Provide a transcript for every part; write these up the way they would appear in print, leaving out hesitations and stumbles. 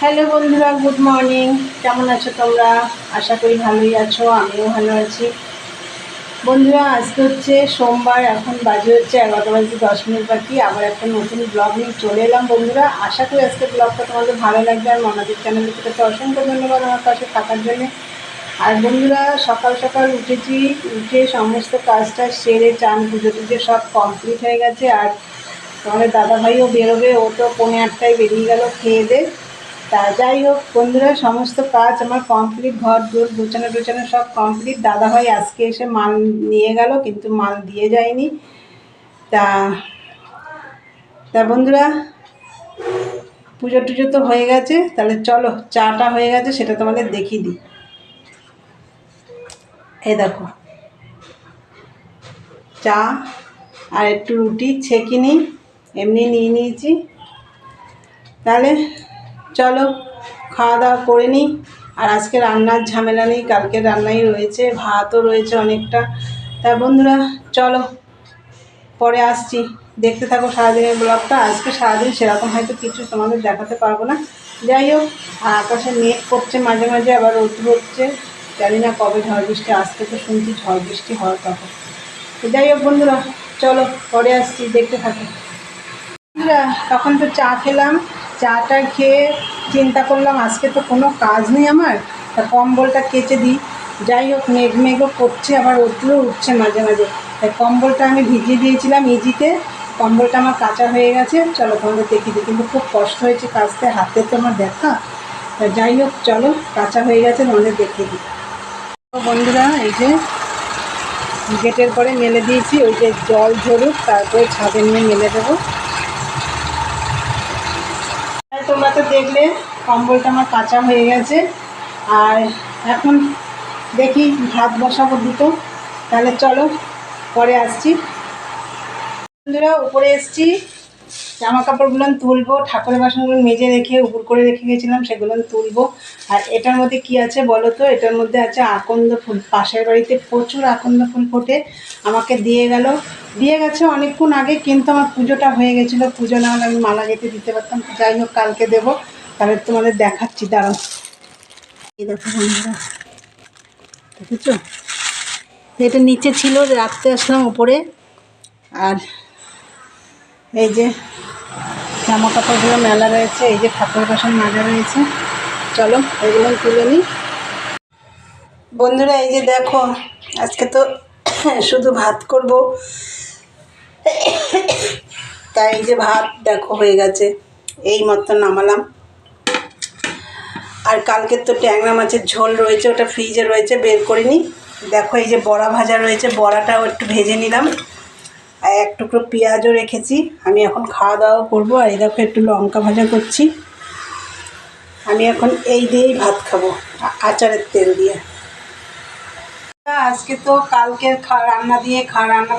Hello বন্ধুরা, good morning. কেমন আছো তোমরা? আশা করি ভালোই আছো, আমিও ভালো আছি। বন্ধুরা, আজকে হচ্ছে সোমবার, এখন বাজে হচ্ছে 11:10 বাকি। আবার একটা নতুন ব্লগ নিয়ে চলে এলাম বন্ধুরা। আশা করি আজকে ব্লগটা তোমাদের ভালো লাগবে। আর মনাদের চ্যানেলের থেকে অসংখ্য ধন্যবাদ আমার পাশে থাকার জন্যে। আর বন্ধুরা, সকাল সকাল উঠেছি, উঠে সমস্ত কাজটা সেরে চান পুজো টুজো সব কমপ্লিট হয়ে গেছে। আর তোমাদের দাদাভাইও বেরোবে, ও তো 7:45 বেরিয়ে গেল খেয়ে দে। তা যাই হোক বন্ধুরা, সমস্ত কাজ আমার কমপ্লিট, ঘর দোর গোছানো টোছানো সব কমপ্লিট। দাদাভাই আজকে এসে মাল নিয়ে গেল, কিন্তু মাল দিয়ে যায়নি। তা তা বন্ধুরা, পুজো টুজো তো হয়ে গেছে, তাহলে চলো চাটা হয়ে গেছে সেটা তোমাদের দেখিয়ে দিই। এই দেখো চা আর একটু রুটি ছেঁকে নিই, এমনি নিয়ে নিয়েছি। তাহলে চলো খাওয়া দাওয়া করে নিই। আর আজকে রান্নার ঝামেলা নেই, কালকে রান্নাই রয়েছে, ভাতও রয়েছে অনেকটা। তা বন্ধুরা চলো, পরে আসছি, দেখতে থাকো সারাদিনের ব্লগটা। আজকে সারাদিন সেরকম হয়তো কিছু তোমাদের দেখাতে পারবো না। যাই হোক, আর আকাশে মেঘ করছে মাঝে মাঝে, আবার রোদ্র হচ্ছে। জানি না কবে ঝড় বৃষ্টি, আজকে তো শুনছি ঝড় বৃষ্টি হয় তখন। তো যাই হোক বন্ধুরা, চলো পরে আসছি, দেখতে থাকো। বন্ধুরা, তখন তো চা খেলাম, চাটা খেয়ে চিন্তা করলাম আজকে তো কোনো কাজ নেই আমার, তা কম্বলটা কেচে দিই। যাই হোক, মেঘ মেঘও করছে, আবার রোদ্রও উঠছে মাঝে মাঝে। তাই কম্বলটা আমি ভিজিয়ে দিয়েছিলাম ইজিতে, কম্বলটা আমার কাঁচা হয়ে গেছে। চলো তোমাদের দেখিয়ে দিই, কিন্তু খুব কষ্ট হয়েছে কাচতে, হাতে তো আমার ব্যথা। তা যাই হোক চলো, কাঁচা হয়ে গেছে, তোমাদের দেখিয়ে দিই। বন্ধুরা, এই যে গেটের পরে মেলে দিয়েছি, ওই যে জল ঝরুক, তারপরে ছাদে নিয়ে মেলে দেবো। তোমরা তো দেখলে কম্বলটা আমার কাঁচা হয়ে গেছে। আর এখন দেখি ভাত বসাবো দুটো। তাহলে চলো পরে আসছি। বন্ধুরা, উপরে এসছি, জামা কাপড়গুলো তুলবো, ঠাকুরের বাসনগুলো মেজে রেখে উপর করে রেখে গেছিলাম, সেগুলো তুলবো। আর এটার মধ্যে কি আছে বলো তো? এটার মধ্যে আছে আকন্দ ফুল। পাশের বাড়িতে প্রচুর আকন্দ ফুল ফোটে, আমাকে দিয়ে গেছে অনেকক্ষণ আগে, কিন্তু আমার পুজোটা হয়ে গেছিলো, পুজো না হলে আমি মালা গেঁথে দিতে পারতাম। যাই হোক, কালকে দেবো। তাহলে তোমাদের দেখাচ্ছি, দাঁড়াও। এই দেখো বন্ধুরা, দেখেছো? এটা নিচে ছিল, রাখতে আসলাম উপরে। আর এই যে জামা কাপড়গুলো মেলা রয়েছে, এই যে ঠাকুর বাসন মাজা রয়েছে। চলো এগুলো তুলে নিই। বন্ধুরা, এই যে দেখো, আজকে তো শুধু ভাত করব, তাই এই যে ভাত দেখো হয়ে গেছে, এই মতো নামালাম। আর কালকে তো ট্যাংরা মাছের ঝোল রয়েছে, ওটা ফ্রিজে রয়েছে, বের করিনি। দেখো এই যে বড়া ভাজা রয়েছে, বড়াটাও একটু ভেজে নিলাম। আর এক টুকরো পেঁয়াজও রেখেছি। আমি এখন খাওয়া দাওয়া করবো। আর এই দেখো একটু লঙ্কা ভাজা করছি। আমি এখন এই দিয়েই ভাত খাবো, আচারের তেল দিয়ে। আজকে তো কালকের রান্না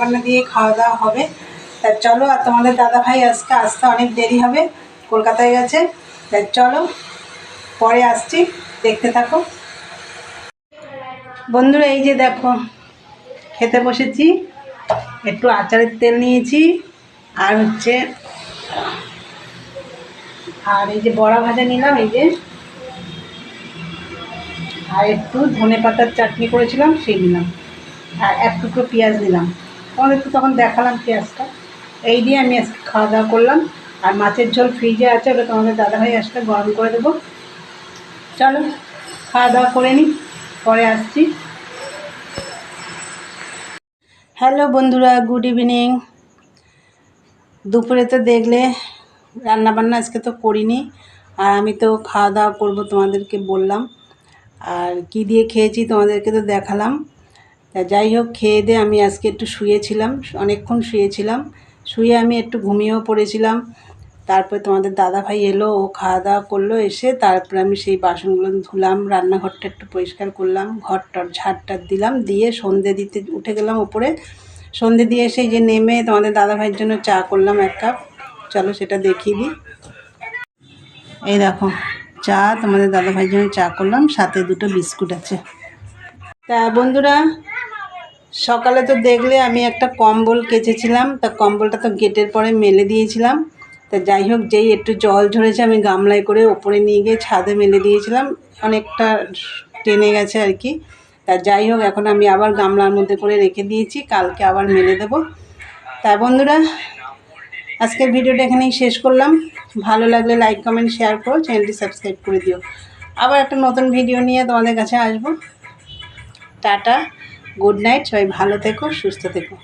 বান্না দিয়ে খাওয়া দাওয়া হবে। তা চলো, আর তোমাদের দাদাভাই আজকে আসতে অনেক দেরি হবে, কলকাতায় গেছে। তাই চলো পরে আসছি, দেখতে থাকো। বন্ধুরা, এই যে দেখো খেতে বসেছি, একটু আচারের তেল নিয়েছি, আর হচ্ছে আর এই যে বড়া ভাজা নিলাম, এই যে, আর একটু ধনে পাতার চাটনি করেছিলাম সেই নিলাম, আর এক টুকরো পেঁয়াজ নিলাম। তোমাদের তো তখন দেখালাম পেঁয়াজটা। এই দিয়ে আমি আজকে খাওয়া দাওয়া করলাম। আর মাছের ঝোল ফ্রিজে আছে, ওটা তোমাদের দাদাভাই আসলে গরম করে দেবো। চলো খাওয়া দাওয়া করে নিই, পরে আসছি। হ্যালো বন্ধুরা, গুড ইভিনিং। দুপুরে তো দেখলে রান্নাবান্না আজকে তো করিনি, আর আমি তো খাওয়া দাওয়া করবো তোমাদেরকে বললাম। আর কি দিয়ে খেয়েছি তোমাদেরকে তো দেখালাম। তা যাই হোক, খেয়ে দিয়ে আমি আজকে একটু শুয়েছিলাম, অনেকক্ষণ শুয়েছিলাম। শুয়ে আমি একটু ঘুমিয়েও পড়েছিলাম। তারপরে তোমাদের দাদাভাই এলো, ও খাওয়া দাওয়া করলো, এসে তারপরে আমি সেই বাসনগুলো ধুলাম, রান্নাঘরটা একটু পরিষ্কার করলাম, ঘরটার ঝাড়টার দিলাম, দিয়ে সন্ধে দিতে উঠে গেলাম উপরে। সন্ধে দিয়ে এসে যে নেমে তোমাদের দাদাভাইয়ের জন্য চা করলাম 1 কাপ। চলো সেটা দেখিয়ে দিই। এই দেখো চা, তোমাদের দাদাভাইয়ের জন্য চা করলাম, সাথে 2টো বিস্কুট আছে। তা বন্ধুরা, সকালে তো দেখলে আমি একটা কম্বল কেচেছিলাম, তা কম্বলটা তো গেটের পরে মেলে দিয়েছিলাম। তা যাই হোক, যেই একটু জল ঝরেছে আমি গামলায় করে ওপরে নিয়ে গিয়ে ছাদে মেলে দিয়েছিলাম, অনেকটা টেনে গেছে আর কি। তা যাই হোক, এখন আমি আবার গামলার মধ্যে করে রেখে দিয়েছি, কালকে আবার মেলে দেবো। তা বন্ধুরা, আজকের ভিডিওটা এখানেই শেষ করলাম। ভালো লাগলে লাইক কমেন্ট শেয়ার করো, চ্যানেলটি সাবস্ক্রাইব করে দিও। আবার একটা নতুন ভিডিও নিয়ে তোমাদের কাছে আসবো। টাটা, গুড নাইট, সবাই ভালো থেকো, সুস্থ থেকো।